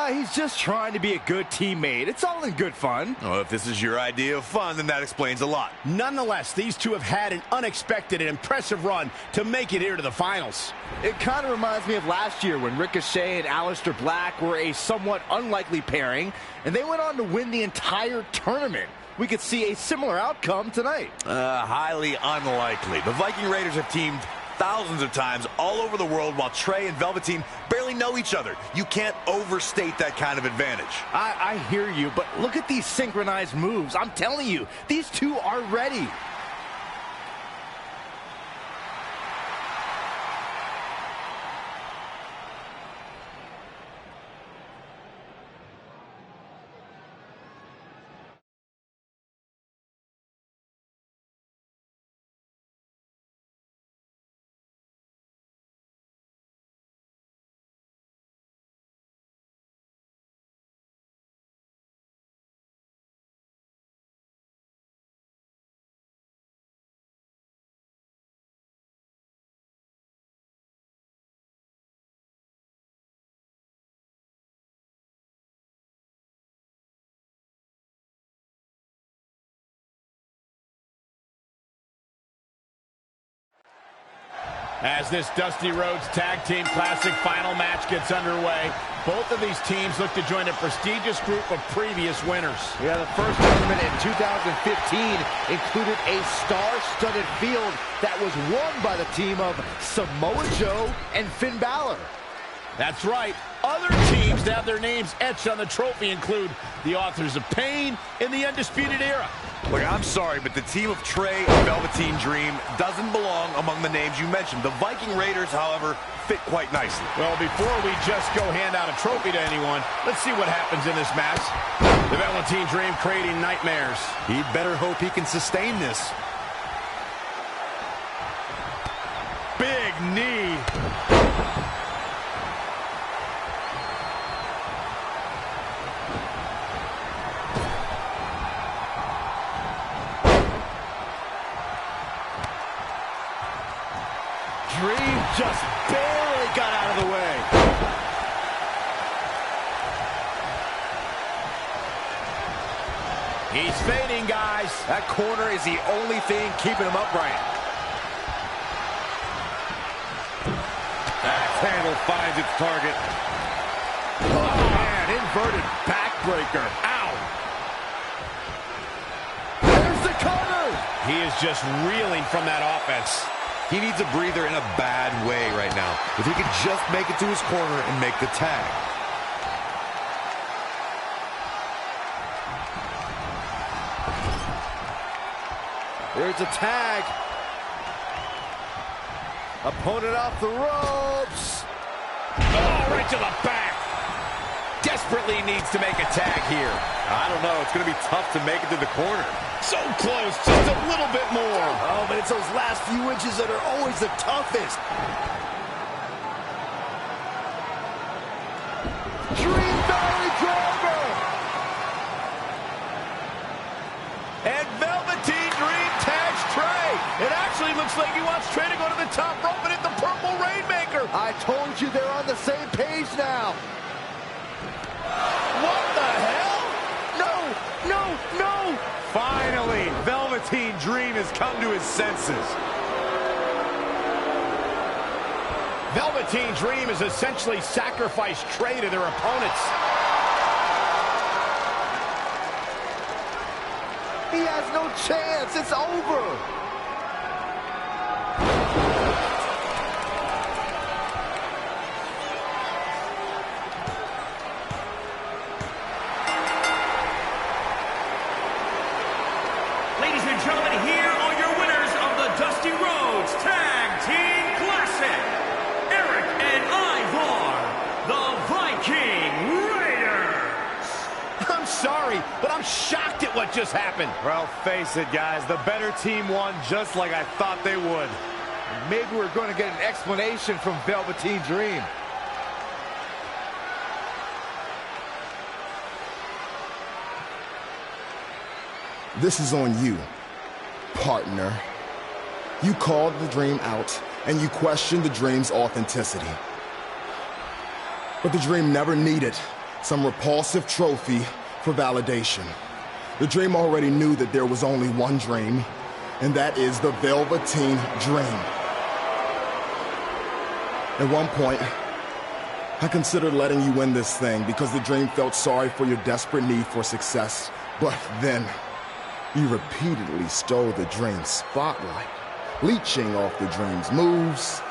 Speaker 10: He's just trying to be a good teammate. It's all in good fun.
Speaker 12: Oh, if this is your idea of fun, then that explains a lot.
Speaker 15: Nonetheless, these two have had an unexpected and impressive run to make it here to the finals.
Speaker 10: It kind of reminds me of last year when Ricochet and Aleister Black were a somewhat unlikely pairing, and they went on to win the entire tournament. We could see a similar outcome tonight.
Speaker 12: Highly unlikely. The Viking Raiders have teamed thousands of times all over the world while Trey and Velveteen barely know each other. You can't overstate that kind of advantage.
Speaker 10: I hear you, but look at these synchronized moves. I'm telling you, these two are ready.
Speaker 15: As this Dusty Rhodes Tag Team Classic final match gets underway, both of these teams look to join a prestigious group of previous winners.
Speaker 10: Yeah, the first tournament in 2015 included a star-studded field that was won by the team of Samoa Joe and Finn Balor.
Speaker 15: That's right. Other teams that have their names etched on the trophy include the Authors of Pain and the Undisputed Era.
Speaker 12: Look, I'm sorry, but the team of Trey and Velveteen Dream doesn't belong among the names you mentioned. The Viking Raiders, however, fit quite nicely.
Speaker 15: Well, before we just go hand out a trophy to anyone, let's see what happens in this match. The Velveteen Dream creating nightmares.
Speaker 12: He'd better hope he can sustain this. Big knee.
Speaker 10: Dream just barely got out of the way.
Speaker 15: He's fading, guys.
Speaker 12: That corner is the only thing keeping him upright.
Speaker 10: That handle finds its target. Oh, man, inverted backbreaker. Ow. There's the cover.
Speaker 15: He is just reeling from that offense.
Speaker 12: He needs a breather in a bad way right now. If he could just make it to his corner and make the tag.
Speaker 10: There's a tag. Opponent off the ropes.
Speaker 15: Oh, right to the back. Desperately needs to make a tag here.
Speaker 12: I don't know. It's going to be tough to make it to the corner.
Speaker 15: So close, just a little bit more.
Speaker 10: Oh, but it's those last few inches that are always the toughest. Dream Valley Driver.
Speaker 15: And Velveteen Dream tags Trey. It actually looks like he wants Trey to go to the top rope and hit the Purple Rainmaker.
Speaker 10: I told you they're on the same page now.
Speaker 15: What the hell?
Speaker 10: No, no, no.
Speaker 12: Finally, Velveteen Dream has come to his senses.
Speaker 15: Velveteen Dream has essentially sacrificed Trey to their opponents.
Speaker 10: He has no chance. It's over.
Speaker 8: Ladies and gentlemen, here are your winners of the Dusty Rhodes Tag Team Classic. Eric and Ivar, the Viking Raiders.
Speaker 15: I'm sorry, but I'm shocked at what just happened.
Speaker 12: Well, face it, guys. The better team won just like I thought they would.
Speaker 10: Maybe we're going to get an explanation from Velveteen Dream.
Speaker 7: This is on you. partner. You called the dream out, and you questioned the dream's authenticity. But the dream never needed some repulsive trophy for validation. The dream already knew that there was only one dream, and that is the Velveteen Dream. At one point, I considered letting you win this thing because the dream felt sorry for your desperate need for success. But then, you repeatedly stole the dream's spotlight, leeching off the dream's moves,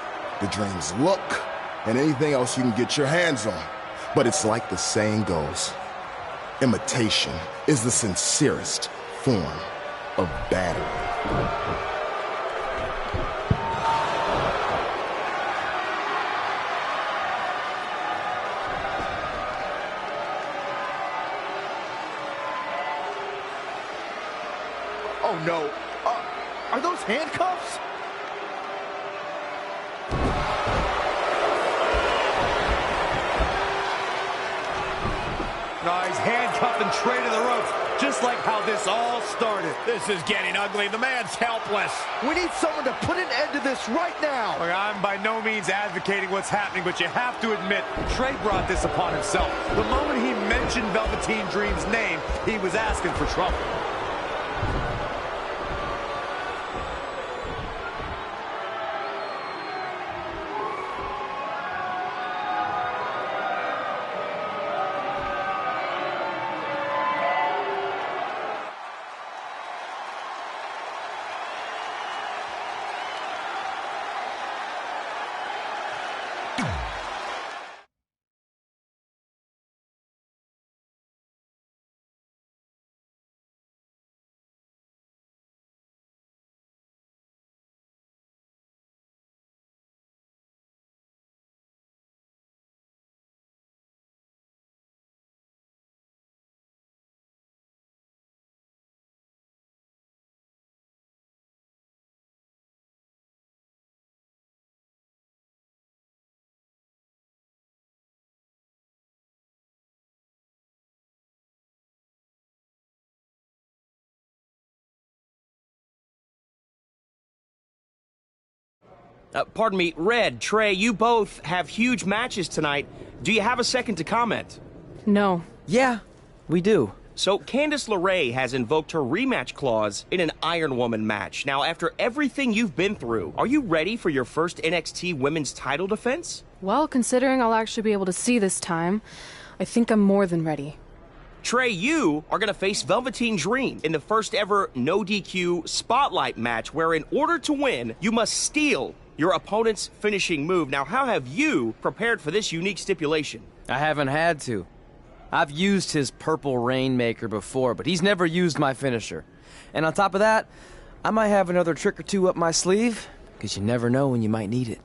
Speaker 7: the dream's look, and anything else you can get your hands on. But it's like the saying goes, imitation is the sincerest form of battery.
Speaker 6: Oh no, are those handcuffs?
Speaker 12: He's handcuffing Trey to the ropes, just like how this all started.
Speaker 10: This is getting ugly. The man's helpless.
Speaker 5: We need someone to put an end to this right now.
Speaker 12: Look, I'm by no means advocating what's happening, but you have to admit, Trey brought this upon himself. The moment he mentioned Velveteen Dream's name, he was asking for trouble.
Speaker 18: Pardon me, Red, Trey, you both have huge matches tonight. Do you have a second to comment?
Speaker 4: No.
Speaker 2: Yeah, we do.
Speaker 18: So, Candice LeRae has invoked her rematch clause in an Iron Woman match. Now, after everything you've been through, are you ready for your first NXT Women's title defense?
Speaker 4: Well, considering I'll actually be able to see this time, I think I'm more than ready.
Speaker 18: Trey, you are going to face Velveteen Dream in the first ever no DQ spotlight match, where in order to win, you must steal your opponent's finishing move. Now, how have you prepared for this unique stipulation?
Speaker 2: I haven't had to. I've used his Purple Rainmaker before, but he's never used my finisher. And on top of that, I might have another trick or two up my sleeve, because you never know when you might need it.